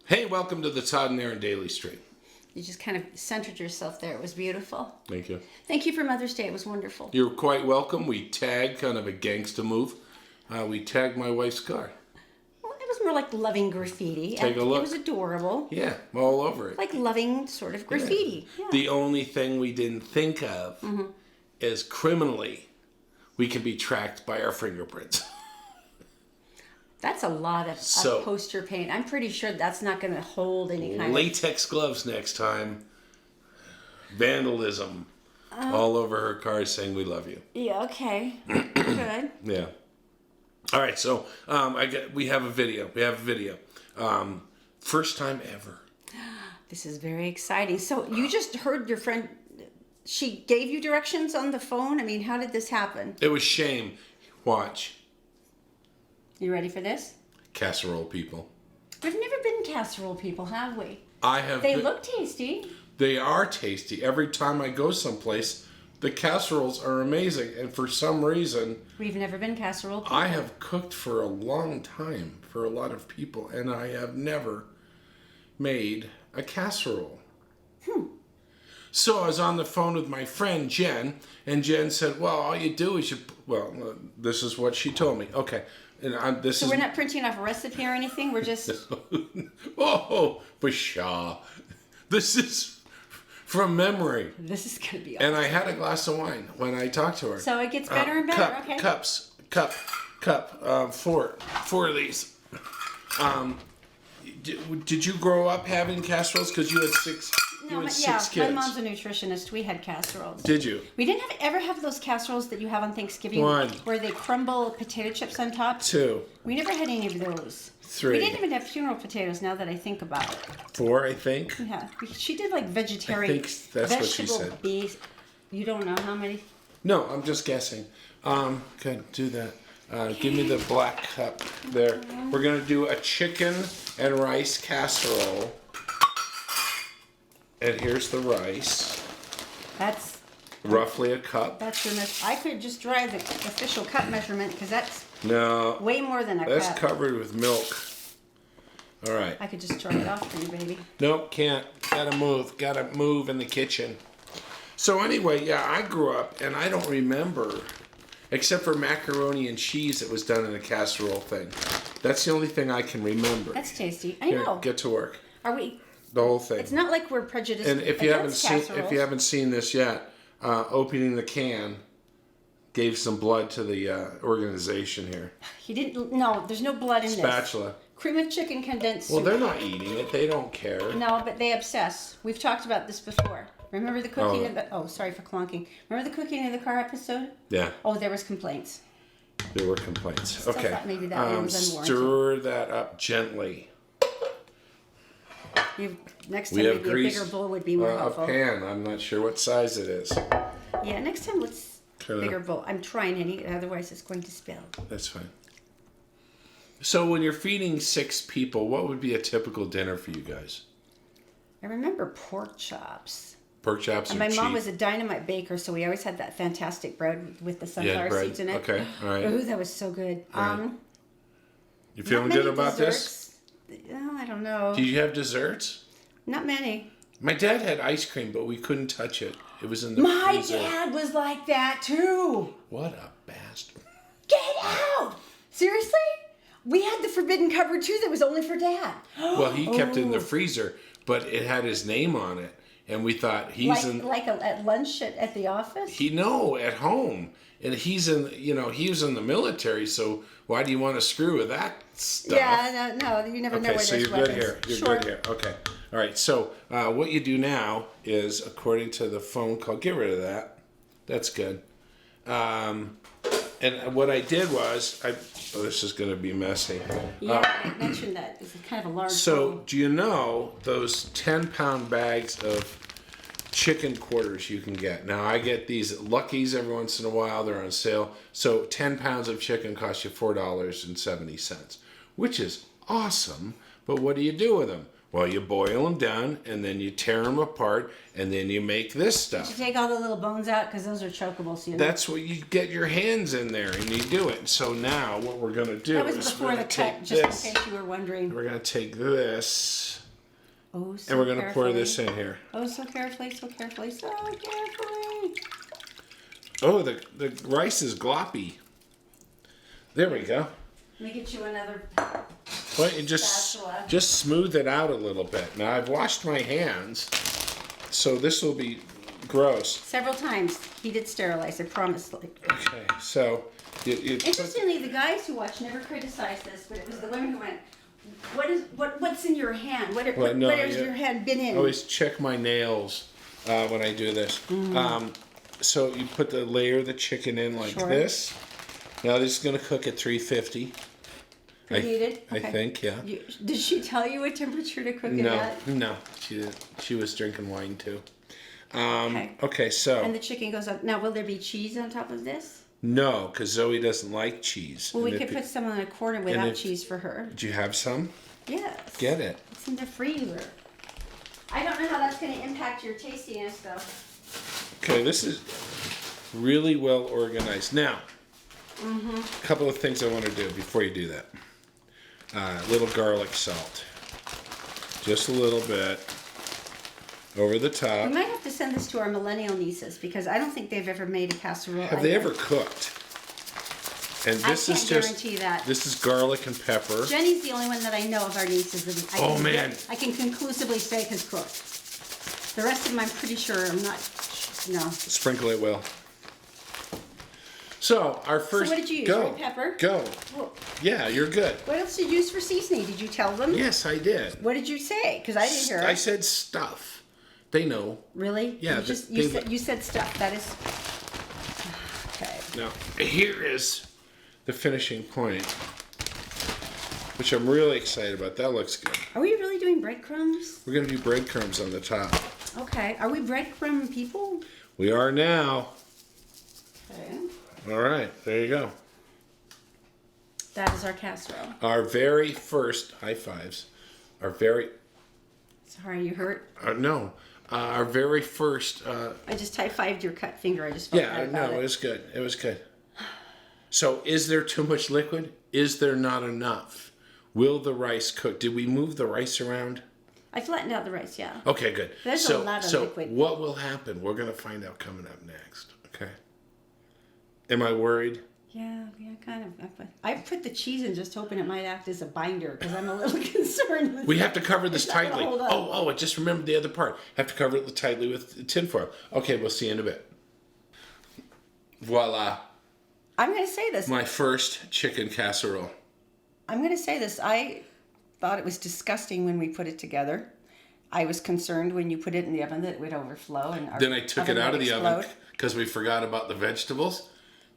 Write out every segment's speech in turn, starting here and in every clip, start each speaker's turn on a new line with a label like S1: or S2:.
S1: Hey, welcome to the Todd and Aaron Daily Stream.
S2: You just kind of centered yourself there. It was beautiful.
S1: Thank you.
S2: Thank you for Mother's Day. It was wonderful.
S1: You're quite welcome. We tagged, kind of a gangsta move. We tagged my wife's car.
S2: Well, it was more like loving graffiti.
S1: Take a look.
S2: It was adorable.
S1: Yeah, all over it.
S2: Like loving sort of graffiti. Yeah.
S1: The only thing we didn't think of is criminally, we can be tracked by our fingerprints.
S2: That's a lot of
S1: So-
S2: poster paint. I'm pretty sure that's not going to hold any kind
S1: Latex gloves next time. Vandalism. All over her car saying we love you.
S2: Yeah, okay. Good.
S1: Yeah. All right, so we have a video. First time ever.
S2: This is very exciting. So you just heard your friend, she gave you directions on the phone? I mean, how did this happen?
S1: It was shame. Watch.
S2: You ready for this?
S1: Casserole people.
S2: We've never been casserole people, have we?
S1: I have.
S2: They look tasty.
S1: They are tasty. Every time I go someplace, the casseroles are amazing. And for some reason,
S2: We've never been casserole people.
S1: I have cooked for a long time for a lot of people, and I have never made a casserole. So I was on the phone with my friend Jen, and Jen said, "Well, all you do is this is what she told me." Okay, and this
S2: So
S1: is
S2: we're not printing off a recipe or anything. We're just
S1: oh, pshaw. This is from memory.
S2: this is gonna be.
S1: And
S2: Awesome.
S1: I had a glass of wine when I talked to her.
S2: So it gets better and better. Okay.
S1: Cup. Four of these. Did you grow up having casseroles? Because you had six. You had six kids.
S2: My mom's a nutritionist. We had casseroles.
S1: Did you?
S2: We didn't ever have those casseroles that you have on Thanksgiving,
S1: One.
S2: where they crumble potato chips on top.
S1: Two.
S2: We never had any of those.
S1: Three.
S2: We didn't even have funeral potatoes. Now that I think about it,
S1: Four, I think.
S2: yeah, she did like vegetarian.
S1: I think that's what she
S2: vegetable
S1: said.
S2: Base. You don't know how many?
S1: No, I'm just guessing. Good, do that. Give me the black cup there. We're gonna do a chicken and rice casserole. And here's the rice.
S2: That's
S1: Roughly a cup.
S2: your. I could just drive the official cup measurement because that's
S1: No,
S2: way more than a
S1: that's
S2: cup.
S1: covered with milk. All right.
S2: I could just try it off for you, baby.
S1: Nope, can't. Gotta move in the kitchen. So anyway, yeah, I grew up and I don't remember, except for macaroni and cheese that was done in a casserole thing. That's the only thing I can remember.
S2: That's tasty. I
S1: Here,
S2: know.
S1: get to work.
S2: Are we?
S1: The whole thing.
S2: It's not like we're prejudiced.
S1: And if
S2: against
S1: you haven't seen this yet, opening the can gave some blood to the organization here.
S2: He didn't. No, there's no blood in this.
S1: Spatula.
S2: Cream of chicken condensed
S1: Well,
S2: soup.
S1: they're not eating it. They don't care.
S2: No, but they obsess. We've talked about this before. Remember the cooking
S1: Oh.
S2: of the... Oh, sorry for clunking. Remember the cooking of the car episode?
S1: Yeah,
S2: Oh, there was complaints.
S1: there were complaints.
S2: Still
S1: Okay.
S2: thought maybe that one was unwarranted.
S1: Stir that up gently.
S2: Next
S1: We
S2: time
S1: have
S2: maybe
S1: grease.
S2: a bigger bowl would be more
S1: A
S2: helpful.
S1: pan. I'm not sure what size it is.
S2: Yeah, next time let's...
S1: Kinda-
S2: Bigger bowl. I'm trying any, otherwise it's going to spill.
S1: That's fine. So when you're feeding 6 people, what would be a typical dinner for you guys?
S2: I remember pork chops.
S1: Pork chops
S2: And
S1: are
S2: my
S1: cheap.
S2: mom was a dynamite baker, so we always had that fantastic bread with the sunflower
S1: bread.
S2: seeds in it.
S1: Okay, all right.
S2: Ooh, that was so good.
S1: Right. You
S2: Not
S1: feeling
S2: many
S1: good about this?
S2: desserts. Oh, I don't know.
S1: Do you have desserts?
S2: Not many.
S1: My dad had ice cream, but we couldn't touch it. It was in the
S2: My
S1: freezer.
S2: dad was like that too.
S1: What a bastard.
S2: Get out! Seriously? We had the forbidden cupboard too that was only for Dad.
S1: Well, he kept it in the
S2: Oh.
S1: freezer, but it had his name on it, and we thought
S2: At lunch at the office?
S1: at home, and he was in the military, so why do you want to screw with that stuff?
S2: Yeah, no, you never know
S1: Okay,
S2: where
S1: so
S2: there's
S1: you're
S2: weapons.
S1: good here. You're
S2: Sure.
S1: good here. Okay. All right. So what you do now is, according to the phone call, get rid of that. That's good. And what I did was, this is going to be messy.
S2: Yeah, I mentioned that. It's kind of a large
S1: So
S2: bowl.
S1: do you know those 10-pound bags of chicken quarters you can get? Now I get these at Lucky's every once in a while. They're on sale. So 10 pounds of chicken costs you $4.70, which is awesome. But what do you do with them? Well, you boil them down, and then you tear them apart, and then you make this
S2: You
S1: stuff.
S2: take all the little bones out because those are chokables. You know?
S1: That's what you get your hands in there, and you do it. So now what we're going to do
S2: That was
S1: is
S2: before
S1: we're
S2: the
S1: going to
S2: cut,
S1: take
S2: just
S1: this.
S2: in case you were wondering.
S1: We're going to take this,
S2: Oh, so
S1: and we're going to pour
S2: carefully.
S1: this in here.
S2: Oh, so carefully, so carefully, so carefully.
S1: Oh, the rice is gloppy. There we go.
S2: Let me get you another.
S1: Well, you
S2: Spatula.
S1: just smooth it out a little bit. Now I've washed my hands, so this will be gross.
S2: Several times. He did sterilize, I promise.
S1: Okay, so you put,
S2: Interestingly, the guys who watched never criticized this, but it was the women who went, what's in your hand? What has your hand been in?
S1: always check my nails when I do this. So you put the layer of the chicken in like
S2: Sure.
S1: this. Now this is going to cook at 350.
S2: Preheated?
S1: I
S2: Okay.
S1: think, yeah.
S2: Did she tell you what temperature to cook it
S1: No,
S2: at?
S1: no, she was drinking wine too.
S2: Okay.
S1: Okay, so
S2: And the chicken goes up. Now, will there be cheese on top of this?
S1: no, because Zoe doesn't like cheese.
S2: Well, we
S1: And
S2: could
S1: if
S2: put
S1: it-
S2: some on a corner without
S1: if-
S2: cheese for her.
S1: Do you have some?
S2: Yes.
S1: Get it.
S2: It's in the freezer. I don't know how that's going to impact your tastiness, though.
S1: Okay, this is really well organized. Now, a couple of things I want to do before you do that. A little garlic salt. Just a little bit. Over the
S2: We
S1: top.
S2: might have to send this to our millennial nieces because I don't think they've ever made a casserole.
S1: Have they
S2: either.
S1: ever cooked? And
S2: I
S1: this
S2: can't
S1: is just
S2: guarantee that.
S1: this is garlic and pepper.
S2: Jenny's the only one that I know of our nieces that I
S1: Oh,
S2: can,
S1: man.
S2: I can conclusively say has cooked. The rest of them, I'm pretty sure, I'm not. No.
S1: Sprinkle it well. So our first.
S2: what did you use?
S1: Go.
S2: Red pepper?
S1: Go.
S2: Well,
S1: Yeah, you're good.
S2: what else did you use for seasoning? Did you tell them?
S1: Yes, I did.
S2: What did you say? Because I didn't hear
S1: I
S2: it.
S1: said stuff. They know.
S2: Really?
S1: Yeah,
S2: You said stuff. That is. Okay.
S1: Now, here is the finishing point, which I'm really excited about. That looks good.
S2: Are we really doing breadcrumbs?
S1: We're going to do breadcrumbs on the top.
S2: Okay. Are we breadcrumb people?
S1: We are now.
S2: Okay.
S1: All right, there you go.
S2: That is our casserole.
S1: Our very first high fives. Our very
S2: Sorry, you hurt.
S1: no. Our very first.
S2: I just high-fived your cut finger. I just felt
S1: Yeah,
S2: bad
S1: no,
S2: about
S1: it was good. It was good. So, is there too much liquid? Is there not enough? Will the rice cook? Did we move the rice around?
S2: I flattened out the rice, yeah.
S1: Okay, good.
S2: There's a
S1: so,
S2: lot of
S1: so
S2: liquid.
S1: what will happen? We're going to find out coming up next. Okay. Am I worried?
S2: Yeah, kind of. I put the cheese in just hoping it might act as a binder because I'm a little concerned with
S1: We have to cover this
S2: It's not gonna
S1: tightly.
S2: hold up.
S1: Oh, I just remembered the other part. Have to cover it tightly with tinfoil. Okay, we'll see you in a bit. Voila.
S2: I'm going to say this.
S1: My first chicken casserole.
S2: I'm going to say this. I thought it was disgusting when we put it together. I was concerned when you put it in the oven that it would overflow. And our
S1: Then I took it
S2: oven
S1: out
S2: would
S1: of the oven
S2: explode.
S1: because we forgot about the vegetables.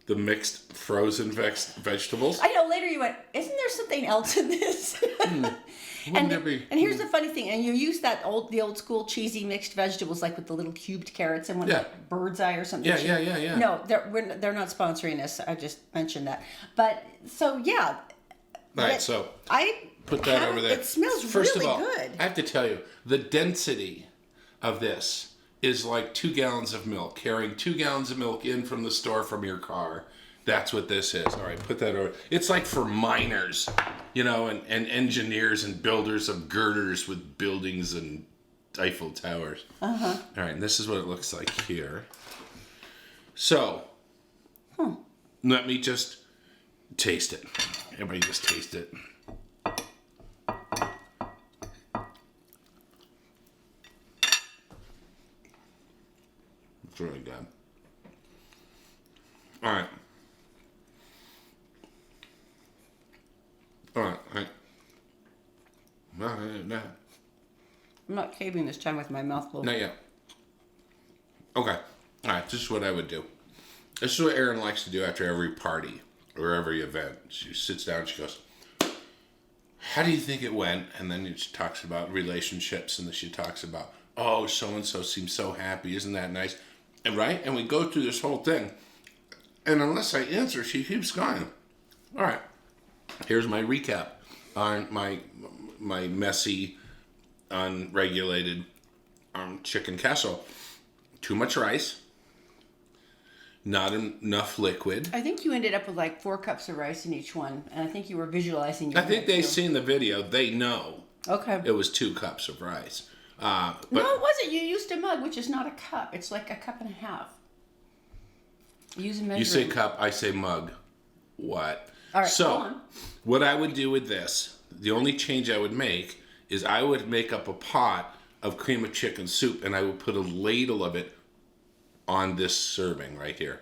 S1: The mixed frozen vegetables.
S2: I know later you went, isn't there something else in this?
S1: Wouldn't there be?
S2: And here's the funny thing, and you use the old school cheesy mixed vegetables like with the little cubed carrots and one
S1: Yeah.
S2: like bird's eye or something.
S1: Yeah.
S2: No, they're not sponsoring us. I just mentioned that. But so yeah.
S1: All right, so
S2: I
S1: put that over there.
S2: It smells
S1: First
S2: really
S1: of all,
S2: good.
S1: I have to tell you, the density of this is like 2 gallons of milk. Carrying 2 gallons of milk in from the store from your car. That's what this is. All right, put that over. It's like for miners, and engineers and builders of girders with buildings and Eiffel Towers. Uh-huh. All right, and this is what it looks like here. So, let me just taste it. Everybody just taste it. It's really good. All right. All right. No.
S2: I'm not caving this time with my mouth full.
S1: Not yet. Okay. All right. This is what I would do. This is what Erin likes to do after every party or every event. She sits down and she goes, how do you think it went? And then she talks about relationships, and then she talks about, oh, so-and-so seems so happy. Isn't that nice? And right? And we go through this whole thing. And unless I answer, she keeps going. All right. Here's my recap on my messy unregulated chicken casserole. Too much rice. Not enough liquid.
S2: I think you ended up with like 4 cups of rice in each one, and I think you were visualizing.
S1: I think they've seen the video. They know
S2: Okay.
S1: it was 2 cups of rice. But
S2: No, it wasn't. You used a mug, which is not a cup. It's like a cup and a half. Use a measuring.
S1: you say cup, I say mug. What?
S2: All right,
S1: so,
S2: go on.
S1: what I would do with this, the only change I would make is I would make up a pot of cream of chicken soup, and I would put a ladle of it on this serving right here.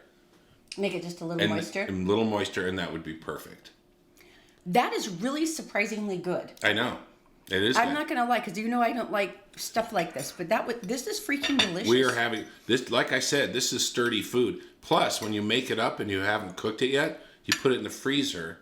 S2: Make it just a little moister.
S1: A little moisture, and that would be perfect.
S2: That is really surprisingly good.
S1: I know. It is
S2: I'm
S1: good.
S2: not gonna lie, because you know I don't like stuff like this, but this is freaking delicious.
S1: We are having this, like I said, this is sturdy food. Plus, when you make it up and you haven't cooked it yet, you put it in the freezer,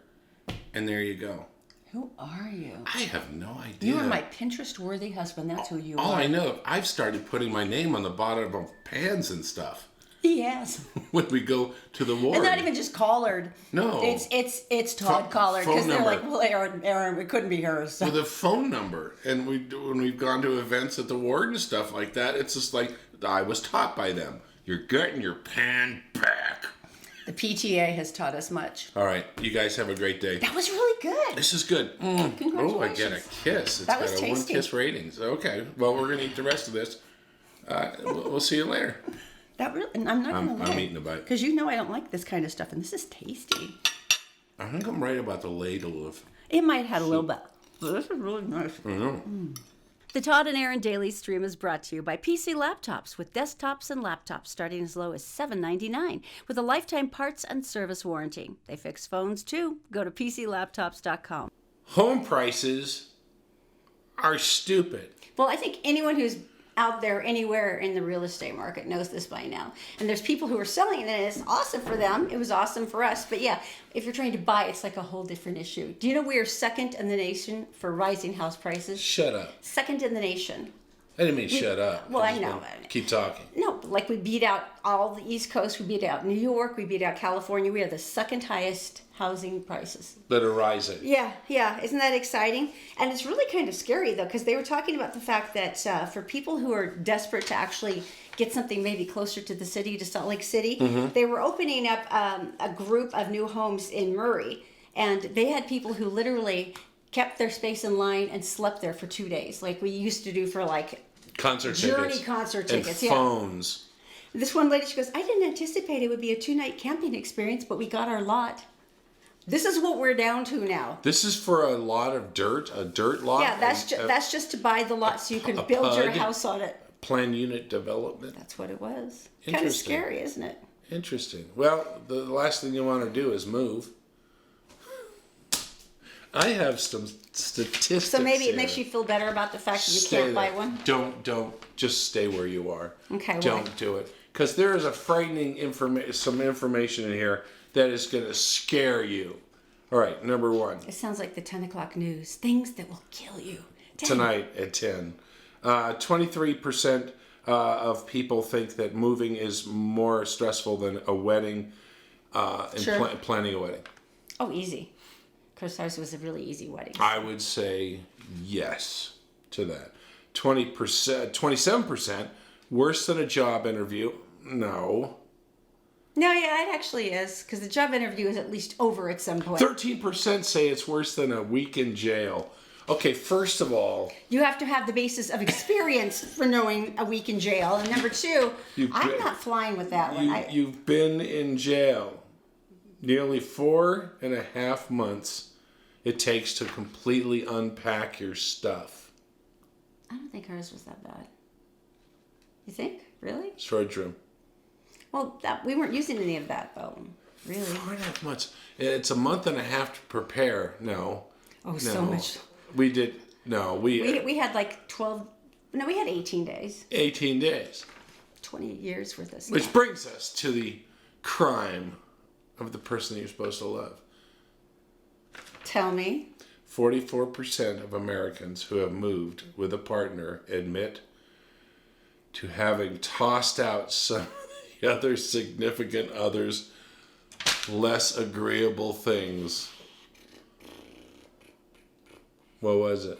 S1: and there you go.
S2: Who are you?
S1: I have no idea.
S2: You are my Pinterest-worthy husband. That's who you
S1: All
S2: are.
S1: I know, I've started putting my name on the bottom of pans and stuff
S2: Yes.
S1: when we go to the ward.
S2: And not even just Collard.
S1: No.
S2: It's Todd Collard, because
S1: phone
S2: they're
S1: number.
S2: like, well, Aaron, it couldn't be hers. So.
S1: With a phone number, and when we've gone to events at the ward and stuff like that, it's just like I was taught by them. You're getting your pan back.
S2: The PTA has taught us much.
S1: All right, you guys have a great day.
S2: That was really good.
S1: This is good. Oh, I
S2: Congratulations.
S1: get a kiss. It's
S2: That was
S1: got a
S2: tasty.
S1: 1 kiss ratings. Okay, well, we're gonna eat the rest of this. We'll see you later.
S2: That really, and I'm not gonna lie.
S1: I'm eating a bite.
S2: Because you know I don't like this kind of stuff, and this is tasty.
S1: I think I'm right about the ladle of.
S2: It might have had a little bit, but this is really nice.
S1: I don't know.
S3: The Todd and Aaron Daily Stream is brought to you by PC Laptops, with desktops and laptops starting as low as $7.99 with a lifetime parts and service warranty. They fix phones too. Go to PCLaptops.com.
S1: Home prices are stupid.
S2: Well, I think anyone who's out there anywhere in the real estate market knows this by now. And there's people who are selling it, and it's awesome for them. It was awesome for us. But yeah, if you're trying to buy, it's like a whole different issue. Do you know we are second in the nation for rising house prices?
S1: Shut up.
S2: Second in the nation.
S1: I didn't mean shut up.
S2: Well, I
S1: just
S2: know.
S1: wanna keep talking.
S2: No, like we beat out all the East Coast. We beat out New York. We beat out California. We have the second highest housing prices.
S1: That are rising.
S2: Yeah. Isn't that exciting? And it's really kind of scary, though, because they were talking about the fact that for people who are desperate to actually get something maybe closer to the city, to Salt Lake City, they were opening up a group of new homes in Murray. And they had people who literally kept their space in line and slept there for 2 days, like we used to do for like
S1: Concert
S2: Journey
S1: tickets.
S2: concert
S1: And
S2: tickets, yeah.
S1: phones.
S2: This one lady, she goes, I didn't anticipate it would be a 2-night camping experience, but we got our lot. This is what we're down to now.
S1: This is for a lot of dirt, a dirt lot.
S2: Yeah, that's
S1: and
S2: that's just to buy the lot so you can
S1: a
S2: build your
S1: PUD?
S2: house on it.
S1: Planned unit development.
S2: That's what it was. Kind of
S1: Interesting.
S2: scary, isn't it?
S1: Interesting. Well, the last thing you want to do is move. I have some statistics.
S2: So maybe it
S1: here.
S2: makes you feel better about the fact that you
S1: Stay
S2: can't buy
S1: there.
S2: one.
S1: Don't just stay where you are.
S2: Okay, why?
S1: Don't do it, because there is a frightening some information in here that is going to scare you. All right, number 1
S2: It sounds like the 10 o'clock news. Things that will kill you. 10.
S1: tonight at 10. 23% of people think that moving is more stressful than a wedding and
S2: Sure.
S1: planning a wedding.
S2: Oh, easy. Because ours was a really easy wedding.
S1: I would say yes to that. 20%, 27% worse than a job interview. No.
S2: No, yeah, it actually is. Because the job interview is at least over at some point.
S1: 13% say it's worse than a week in jail. Okay, first of all,
S2: You have to have the basis of experience for knowing a week in jail. And number 2, I'm not flying with that one.
S1: you've been in jail nearly 4.5 months it takes to completely unpack your stuff.
S2: I don't think ours was that bad. You think? Really?
S1: Storage room.
S2: Well, we weren't using any of that, though. Really?
S1: 4.5 months. It's a month and a half to prepare. No.
S2: Oh, so much.
S1: We did. No,
S2: We had like 12... No, we had 18 days.
S1: 18 days.
S2: 20 years worth of stuff.
S1: Which brings us to the crime of the person that you're supposed to love.
S2: Tell me.
S1: 44% of Americans who have moved with a partner admit to having tossed out some of the other significant others' less agreeable things. What was it?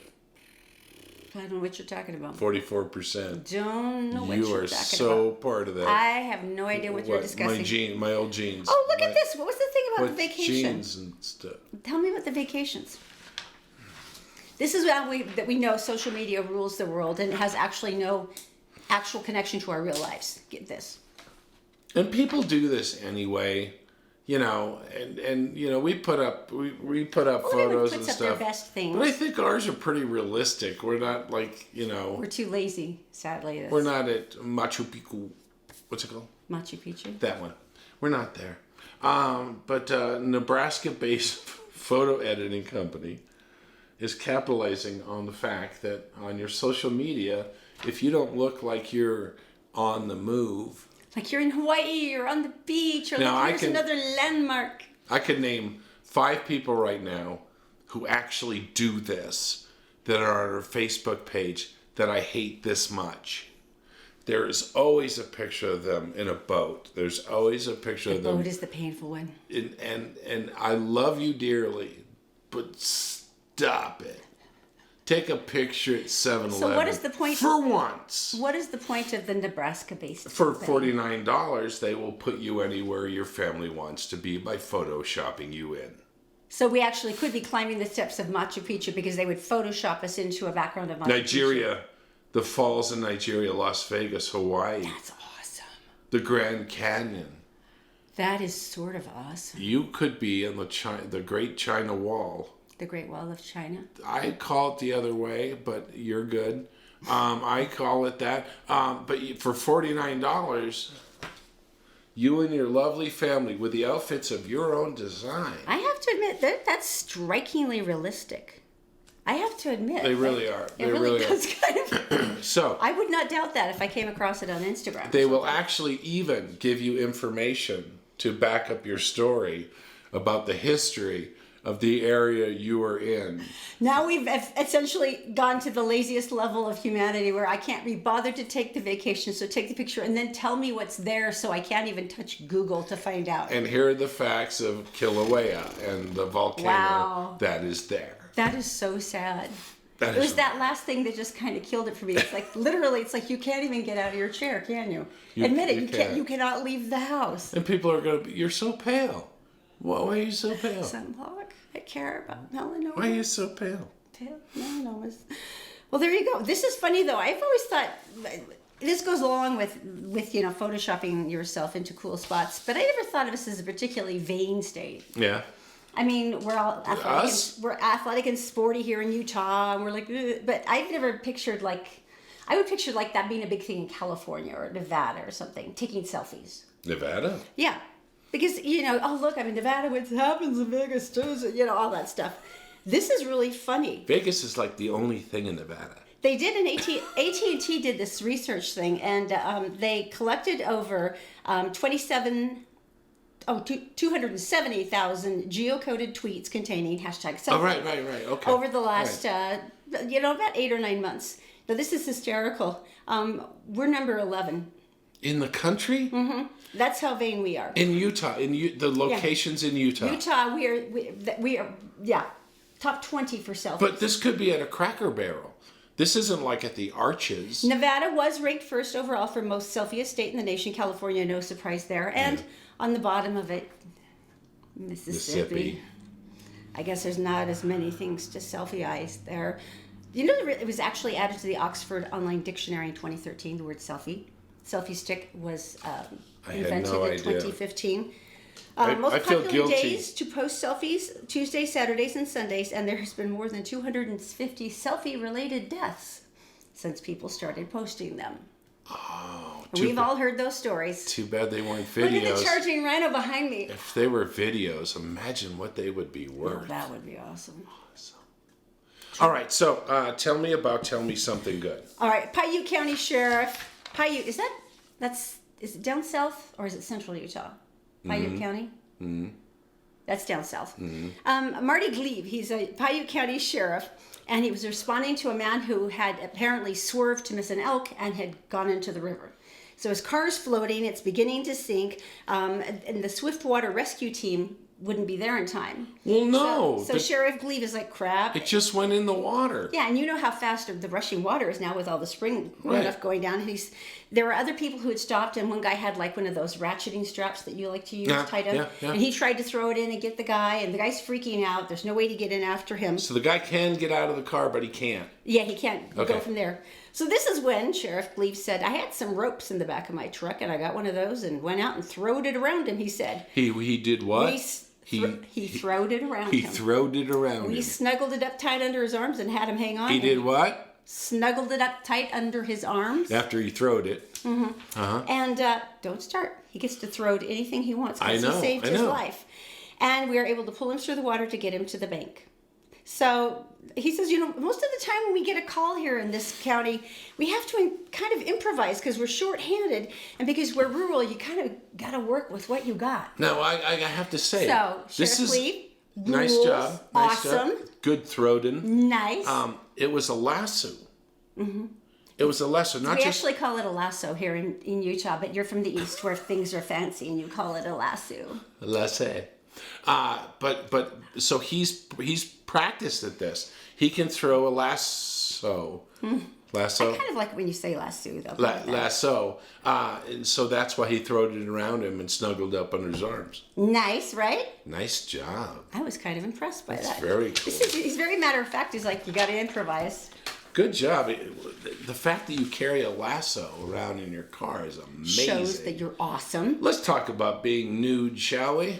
S2: I don't know what you're talking about.
S1: 44%.
S2: Don't know what
S1: You
S2: you're
S1: are
S2: talking
S1: so
S2: about.
S1: part of that.
S2: I have no idea what you're discussing.
S1: My old jeans.
S2: Oh, look at this. What was the thing about the
S1: What
S2: vacation?
S1: jeans and stuff.
S2: Tell me about the vacations. This is how we know social media rules the world and it has actually no actual connection to our real lives. Get this.
S1: And people do this anyway, you know, and you know, we put up photos and
S2: puts up
S1: stuff.
S2: their best things.
S1: But I think ours are pretty realistic. We're not like, you know,
S2: We're too lazy, sadly.
S1: we're not at Machu Picchu. What's it called?
S2: Machu Picchu.
S1: That one. We're not there. But Nebraska-based photo editing company is capitalizing on the fact that on your social media, if you don't look like you're on the move,
S2: Like you're in Hawaii or on the beach or
S1: Now,
S2: like
S1: I
S2: here's
S1: can-
S2: another landmark.
S1: I could name 5 people right now who actually do this that are on our Facebook page that I hate this much. There is always a picture of them in a boat. There's always a picture
S2: The
S1: of them.
S2: boat is the painful one.
S1: And I love you dearly, but stop it. Take a picture at 7-Eleven.
S2: So what is the point-
S1: For once.
S2: What is the point of the Nebraska-based
S1: For
S2: company?
S1: $49, they will put you anywhere your family wants to be by photoshopping you in.
S2: So we actually could be climbing the steps of Machu Picchu because they would Photoshop us into a background of Machu Picchu.
S1: Nigeria, the falls in Nigeria, Las Vegas, Hawaii,
S2: That's awesome.
S1: the Grand Canyon.
S2: That is sort of awesome.
S1: You could be in the Great China Wall.
S2: The Great Wall of China.
S1: I call it the other way, but you're good. I call it that. But for $49, you and your lovely family with the outfits of your own design.
S2: I have to admit that's strikingly realistic. I have to admit.
S1: They really are.
S2: It
S1: They
S2: really
S1: really are.
S2: does kind of.
S1: So
S2: I would not doubt that if I came across it on Instagram.
S1: they will actually even give you information to back up your story about the history of the area you are in.
S2: Now we've essentially gone to the laziest level of humanity where I can't be bothered to take the vacation, so take the picture and then tell me what's there so I can't even touch Google to find out.
S1: And here are the facts of Kilauea and the volcano
S2: Wow.
S1: that is there.
S2: That is so sad.
S1: That
S2: It
S1: is-
S2: was that last thing that just kind of killed it for me. It's like literally, it's like you can't even get out of your chair, can you? Admit it,
S1: you
S2: you can't.
S1: can't.
S2: You cannot leave the house.
S1: And people are going to be, you're so pale. Why are you so pale?
S2: Sunblock. I care about melanoma.
S1: Why are you so pale?
S2: Melanomas. Well, there you go. This is funny though. I've always thought this goes along with photoshopping yourself into cool spots. But I never thought of us as a particularly vain state.
S1: Yeah.
S2: I mean, we're all athletic.
S1: Us?
S2: We're athletic and sporty here in Utah, and we're like, ugh. But I've never pictured I would picture like that being a big thing in California or Nevada or something, taking selfies.
S1: Nevada?
S2: Yeah. Because, oh, look, I'm in Nevada. What happens in Vegas too, all that stuff. This is really funny.
S1: Vegas is like the only thing in Nevada.
S2: They did AT&T did this research thing, and they collected over 270,000 geocoded tweets containing hashtag selfie.
S1: Oh, right. Okay.
S2: Over the last,
S1: Right.
S2: about 8 or 9 months. Now, this is hysterical. We're number 11.
S1: In the country?
S2: Mm-hmm. That's how vain we are.
S1: In Utah. The locations in Utah.
S2: Utah, we are top 20 for selfies.
S1: But this could be at a Cracker Barrel. This isn't like at the Arches.
S2: Nevada was ranked first overall for most selfiest state in the nation. California, no surprise there. And on the bottom of it, Mississippi. I guess there's not as many things to selfie-ize there. It was actually added to the Oxford Online Dictionary in 2013, the word selfie. Selfie stick was invented
S1: no
S2: in
S1: idea.
S2: 2015.
S1: I
S2: Most
S1: feel
S2: popular
S1: guilty.
S2: days to post selfies, Tuesdays, Saturdays, and Sundays, and there has been more than 250 selfie-related deaths since people started posting them.
S1: Oh,
S2: And we've all heard those stories.
S1: Too bad they weren't
S2: Look at the
S1: videos.
S2: charging rhino behind me.
S1: If they were videos, imagine what they would be
S2: Oh,
S1: worth.
S2: that would be awesome.
S1: All right, so tell me something good.
S2: All right, Paiute County Sheriff. Paiute, is it down south or is it central Utah? Paiute County? Mm-hmm. That's down south. Mm-hmm. Marty Glebe, he's a Paiute County Sheriff, and he was responding to a man who had apparently swerved to miss an elk and had gone into the river. So his car is floating, it's beginning to sink, and the Swiftwater rescue team wouldn't be there in time.
S1: Well, no.
S2: So Sheriff Gleave is like, crap.
S1: It just went in the water.
S2: Yeah, and you know how fast the rushing water is now with all the spring stuff going down. And there were other people who had stopped, and one guy had like one of those ratcheting straps that you like to use tied up.
S1: Yeah.
S2: And he tried to throw it in and get the guy, and the guy's freaking out. There's no way to get in after him.
S1: So the guy can get out of the car, but he can't.
S2: Yeah, he can't
S1: Okay.
S2: go from there. So this is when Sheriff Gleave said, I had some ropes in the back of my truck, and I got one of those and went out and throwed it around him, he said.
S1: He did what?
S2: He throwed it around
S1: He
S2: him.
S1: throwed it around
S2: He
S1: him.
S2: snuggled it up tight under his arms and had him hang on.
S1: He did what?
S2: Snuggled it up tight under his arms.
S1: After he throwed it.
S2: And don't start. He gets to throw to anything he wants
S1: I
S2: because
S1: know,
S2: he saved
S1: I
S2: his
S1: know.
S2: life. And we were able to pull him through the water to get him to the bank. So he says, most of the time when we get a call here in this county, we have to kind of improvise because we're short-handed, and because we're rural, you kind of got to work with what you got.
S1: No, I have to say.
S2: So,
S1: this
S2: Sheriff
S1: is
S2: Gleave,
S1: nice
S2: rules,
S1: job. Nice
S2: awesome,
S1: job. Good throating.
S2: nice.
S1: It was a lasso. It was a lasso, not
S2: We
S1: just.
S2: actually call it a lasso here in Utah, but you're from the east where things are fancy and you call it a lasso.
S1: Lasso. But so he's practiced at this. He can throw a lasso. Lasso.
S2: I kind of like it when you say lasso, though.
S1: Lasso. And so that's why he throwed it around him and snuggled up under his arms.
S2: Nice, right?
S1: Nice job.
S2: I was kind of impressed by that.
S1: Very cool.
S2: He's very matter of fact. He's like, you got to improvise.
S1: Good job. The fact that you carry a lasso around in your car is amazing.
S2: Shows that you're awesome.
S1: Let's talk about being nude, shall we?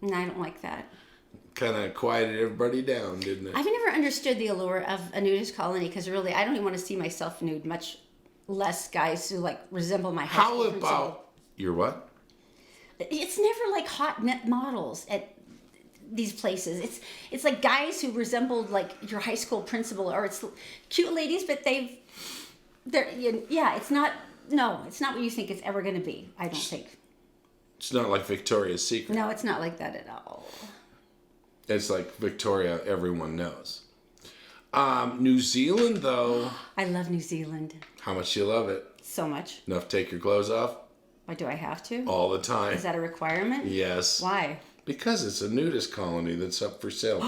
S2: And I don't like that.
S1: Kind of quieted everybody down, didn't it?
S2: I've never understood the allure of a nudist colony because really, I don't even want to see myself nude, much less guys who like resemble my high
S1: How
S2: school principal.
S1: about your what?
S2: It's never like hot models at these places. It's like guys who resembled like your high school principal, or it's cute ladies, but it's not what you think it's ever going to be. I don't think.
S1: It's not like Victoria's Secret.
S2: No, it's not like that at all.
S1: It's like Victoria, everyone knows. New Zealand, though.
S2: I love New Zealand
S1: How much do you love it?
S2: so much.
S1: Enough to take your clothes off?
S2: Why do I have to?
S1: All the time.
S2: Is that a requirement?
S1: Yes.
S2: Why?
S1: Because it's a nudist colony that's up for sale.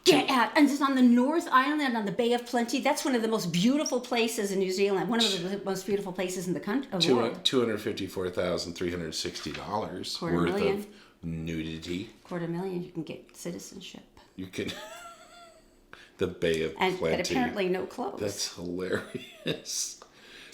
S2: Get out. And it's on the North Island on the Bay of Plenty. That's one of the most beautiful places in New Zealand. One of the most beautiful places in the country.
S1: $254,360
S2: Quarter
S1: worth
S2: million.
S1: of nudity.
S2: $250,000, you can get citizenship.
S1: You can. The Bay of
S2: And
S1: Plenty.
S2: but apparently no clothes.
S1: That's hilarious.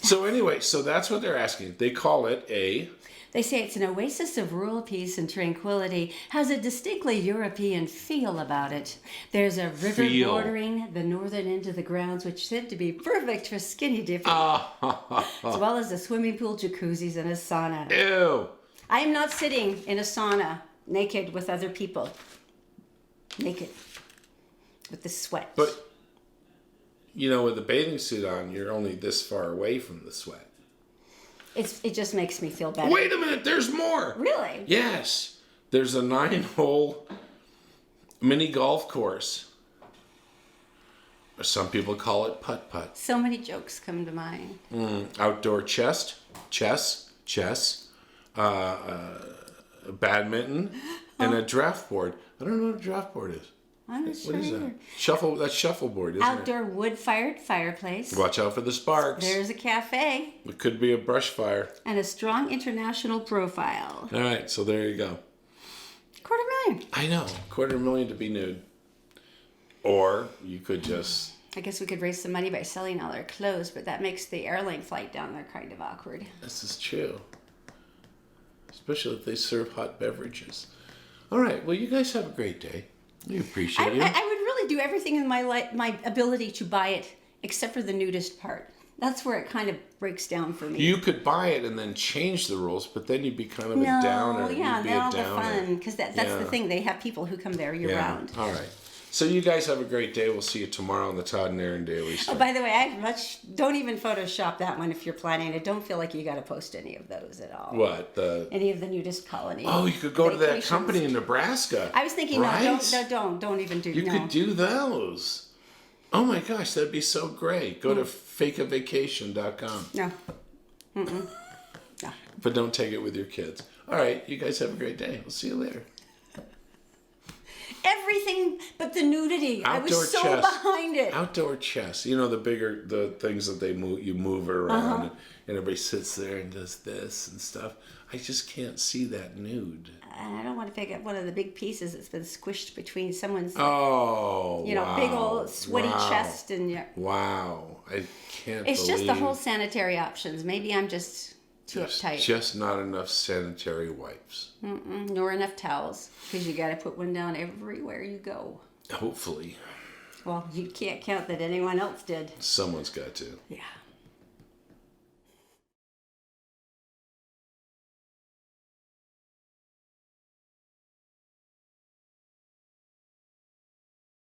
S1: So anyway, so that's what they're asking. They call it a.
S2: They say it's an oasis of rural peace and tranquility, has a distinctly European feel about it. There's a river
S1: Feel.
S2: bordering the northern end of the grounds, which said to be perfect for skinny dipping, as well as a swimming pool, jacuzzis, and a sauna.
S1: Ew.
S2: I am not sitting in a sauna naked with other people. Naked. With the sweat.
S1: But, with a bathing suit on, you're only this far away from the sweat.
S2: It just makes me feel better.
S1: Wait a minute, there's more.
S2: Really?
S1: Yes. There's a 9-hole mini golf course. Or some people call it putt-putt.
S2: So many jokes come to mind.
S1: Outdoor chess, badminton, and a draft board. I don't know what a draft board is.
S2: I'm not sure
S1: What is
S2: either.
S1: that? That's shuffleboard, isn't
S2: Outdoor wood-fired fireplace.
S1: it? Watch out for the sparks.
S2: There's a cafe.
S1: It could be a brush fire.
S2: And a strong international profile.
S1: All right, so there you go.
S2: $250,000.
S1: I know, $250,000 to be nude. Or you could just.
S2: I guess we could raise some money by selling all our clothes, but that makes the airline flight down there kind of awkward.
S1: This is true. Especially if they serve hot beverages. All right, well, you guys have a great day. We appreciate you.
S2: I would really do everything in my ability to buy it, except for the nudist part. That's where it kind of breaks down for me.
S1: You could buy it and then change the rules, but then you'd be kind of a downer.
S2: Yeah,
S1: You'd be
S2: not
S1: a
S2: all the
S1: downer.
S2: fun, because that's the thing. They have people who come there year round.
S1: All right. So you guys have a great day. We'll see you tomorrow on the Todd and Aaron Daily Show.
S2: Oh, by the way, don't even Photoshop that one if you're planning it. Don't feel like you got to post any of those at all.
S1: What?
S2: Any of the nudist colony.
S1: Oh, you could go to that
S2: vacations.
S1: company in Nebraska.
S2: I was thinking,
S1: right?
S2: don't even do.
S1: You could do those. Oh my gosh, that'd be so great. Go to fakeavacation.com.
S2: No. No.
S1: But don't take it with your kids. All right, you guys have a great day. We'll see you later.
S2: But the nudity, I
S1: Outdoor
S2: was so
S1: chess.
S2: behind it.
S1: Outdoor chess. You know, the things that you move around, and everybody sits there and does this and stuff. I just can't see that nude.
S2: And I don't want to pick up one of the big pieces that's been squished between someone's,
S1: Oh, wow.
S2: big old sweaty
S1: Wow.
S2: chest and
S1: Wow, I can't.
S2: it's just the
S1: believe
S2: whole sanitary options. Maybe I'm just too uptight.
S1: Just not enough sanitary wipes.
S2: Nor enough towels, because you got to put one down everywhere you go.
S1: Hopefully,
S2: Well, you can't count that anyone else did.
S1: someone's got to.
S2: Yeah.